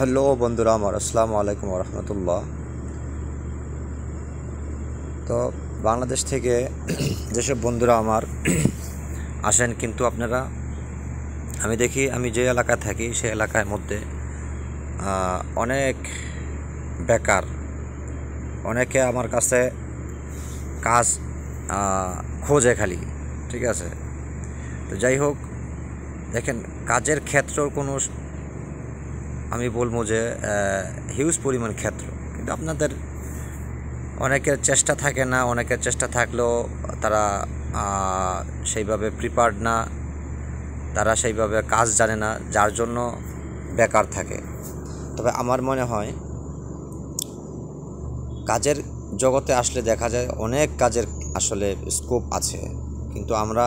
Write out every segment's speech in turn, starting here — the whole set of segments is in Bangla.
হ্যালো বন্ধুরা আমার, আসসালামু আলাইকুম রহমতুল্লাহ। তো বাংলাদেশ থেকে যেসব বন্ধুরা আমার আসেন, কিন্তু আপনারা আমি দেখি, আমি যে এলাকায় থাকি সেই এলাকার মধ্যে অনেক বেকার, অনেকে আমার কাছে কাজ খোঁজে খালি, ঠিক আছে। তো যাই হোক, দেখেন কাজের ক্ষেত্র কোনো আমি বলবো যে হিউজ পরিমাণ ক্ষেত্র, কিন্তু আপনাদের অনেকের চেষ্টা থাকে না, অনেকের চেষ্টা থাকলেও তারা সেইভাবে প্রিপার্ড না, তারা সেইভাবে কাজ জানে না, যার জন্য বেকার থাকে। তবে আমার মনে হয় কাজের জগতে আসলে দেখা যায় অনেক কাজের আসলে স্কোপ আছে, কিন্তু আমরা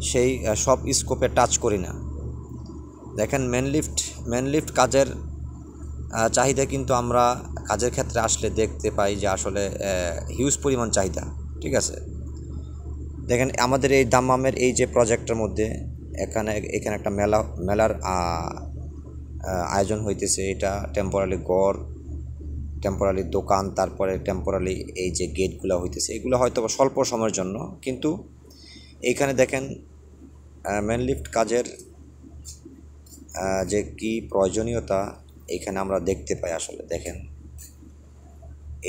সেই সব স্কোপে টাচ করি না। দেখেন ম্যানলিফট কাজের চাহিদা কিন্তু আমরা কাজের ক্ষেত্রে আসলে দেখতে পাই যে আসলে হিউজ পরিমাণ চাহিদা, ঠিক আছে। দেখেন আমাদের এই দাম্মামের এই যে প্রজেক্টের মধ্যে এখানে একটা মেলার আয়োজন হইতেছে। এটা টেম্পোরারি গড়, টেম্পোরারি দোকান, তারপরে টেম্পোরারি এই যে গেটগুলো হইতেছে, এগুলো হয়তো স্বল্প সময়ের জন্য, কিন্তু এইখানে দেখেন ম্যানলিফট কাজের যে কি প্রয়োজনীয়তা এইখানে আমরা দেখতে পাই। আসলে দেখেন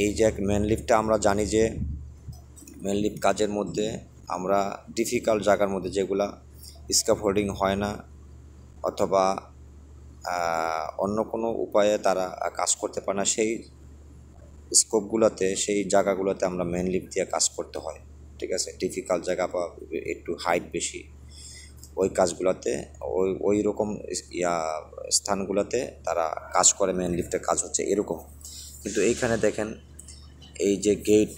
এই যে ম্যানলিফটটা, আমরা জানি যে ম্যানলিফট কাজের মধ্যে আমরা ডিফিকাল্ট জায়গার মধ্যে যেগুলা স্ক্যাফোল্ডিং হয় না, অথবা অন্য কোনো উপায়ে তারা কাজ করতে পারে না, সেই স্কোপগুলোতে, সেই জায়গাগুলোতে আমরা ম্যানলিফট দিয়ে কাজ করতে হয়, ঠিক আছে। ডিফিকাল্ট জায়গা বা একটু হাইট বেশি, ওই কাজগুলোতে ওই রকম স্থানগুলোতে তারা কাজ করে, ম্যানলিফটের কাজ হচ্ছে এরকম। কিন্তু এইখানে দেখেন এই যে গেট,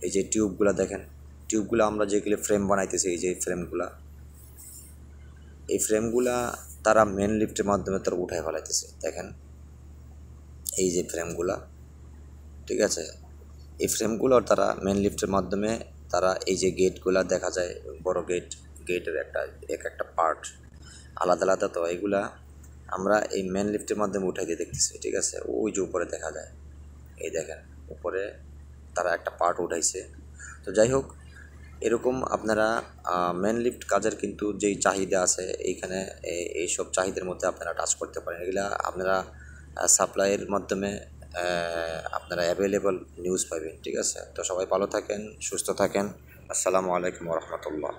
এই যে টিউবগুলো, দেখেন টিউবগুলো আমরা যেগুলো ফ্রেম বানাইতেছি, এই যে ফ্রেমগুলা তারা মেন লিফটের মাধ্যমে তারা উঠায় ফেলাইতেছে। দেখেন এই যে ফ্রেমগুলা, ঠিক আছে, এই ফ্রেমগুলোর তারা মেন লিফটের মাধ্যমে তারা এই যে গেটগুলা দেখা যায়, বড় গেটের একটা পার্ট আলাদা আলাদা, তো এগুলা আমরা এই মেন লিফটের মাধ্যমে উঠাই দিয়ে দেখতেছি, ঠিক আছে। ওই যে উপরে দেখা যায়, এই দেখেন উপরে তারা একটা পার্ট উঠাইছে। তো যাই হোক, এরকম আপনারা মেন লিফট কাজের কিন্তু যেই চাহিদা আছে এইখানে, এইসব চাহিদার মধ্যে আপনারা টাচ করতে পারেন। এগুলা আপনারা সাপ্লাইয়ের মাধ্যমে আপনারা অ্যাভেলেবল নিউজ পাবেন, ঠিক আছে। তো সবাই ভালো থাকেন, সুস্থ থাকেন। আসসালামু আলাইকুম রহমতুল্লাহ।